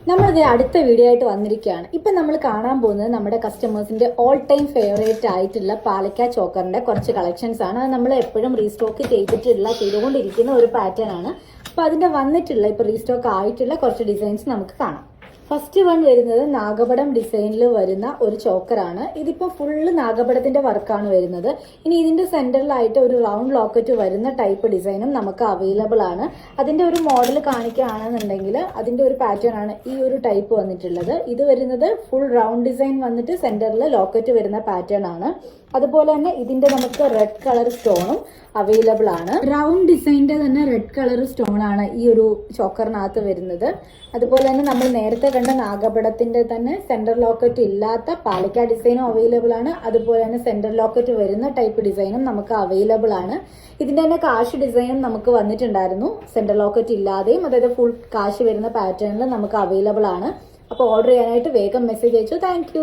നമ്മളിത് അടുത്ത വീഡിയോ ആയിട്ട് വന്നിരിക്കുകയാണ്. ഇപ്പം നമ്മൾ കാണാൻ പോകുന്നത് നമ്മുടെ കസ്റ്റമേഴ്സിന്റെ ഓൾ ടൈം ഫേവറേറ്റ് ആയിട്ടുള്ള പാലക്ക ചോക്കറിന്റെ കുറച്ച് കളക്ഷൻസ് ആണ്. അത് നമ്മൾ എപ്പോഴും റീസ്റ്റോക്ക് ചെയ്തുകൊണ്ടിരിക്കുന്ന ഒരു പാറ്റേൺ ആണ്. അപ്പോൾ അതിന്റെ വന്നിട്ടുള്ള ഇപ്പോൾ റീസ്റ്റോക്ക് ആയിട്ടുള്ള കുറച്ച് ഡിസൈൻസ് നമുക്ക് കാണാം. ഫസ്റ്റ് വൺ വരുന്നത് നാഗപടം ഡിസൈനിൽ വരുന്ന ഒരു ചോക്കറാണ്. ഇതിപ്പോൾ ഫുള്ള് നാഗപടത്തിന്റെ വർക്കാണ് വരുന്നത്. ഇനി ഇതിന്റെ സെന്ററിലായിട്ട് ഒരു റൗണ്ട് ലോക്കറ്റ് വരുന്ന ടൈപ്പ് ഡിസൈനും നമുക്ക് അവൈലബിൾ ആണ്. അതിന്റെ ഒരു മോഡൽ കാണിക്കുകയാണെന്നുണ്ടെങ്കിൽ അതിന്റെ ഒരു പാറ്റേൺ ആണ് ഈ ഒരു ടൈപ്പ് വന്നിട്ടുള്ളത്. ഇത് വരുന്നത് ഫുൾ റൗണ്ട് ഡിസൈൻ വന്നിട്ട് സെന്ററിൽ ലോക്കറ്റ് വരുന്ന പാറ്റേൺ ആണ്. അതുപോലെ തന്നെ ഇതിന്റെ നമുക്ക് റെഡ് കളർ സ്റ്റോണും അവൈലബിൾ ആണ്. റൗണ്ട് ഡിസൈനിന്റെ തന്നെ റെഡ് കളർ സ്റ്റോൺ ആണ് ഈ ഒരു ചോക്കറിനകത്ത് വരുന്നത്. അതുപോലെ തന്നെ നമ്മൾ നേരത്തെ കണ്ട നാഗപടത്തിന്റെ തന്നെ സെന്റർ ലോക്കറ്റ് ഇല്ലാത്ത പാലക്ക ഡിസൈനും അവൈലബിൾ ആണ്. അതുപോലെ തന്നെ സെന്റർ ലോക്കറ്റ് വരുന്ന ടൈപ്പ് ഡിസൈനും നമുക്ക് അവൈലബിൾ ആണ്. ഇതിന്റെ തന്നെ കാശ് ഡിസൈനും നമുക്ക് വന്നിട്ടുണ്ടായിരുന്നു, സെന്റർ ലോക്കറ്റ് ഇല്ലാതെയും, അതായത് ഫുൾ കാശ് വരുന്ന പാറ്റേണിൽ നമുക്ക് അവൈലബിൾ ആണ്. അപ്പോൾ ഓർഡർ ചെയ്യാനായിട്ട് വേഗം മെസ്സേജ് അയച്ചു. താങ്ക്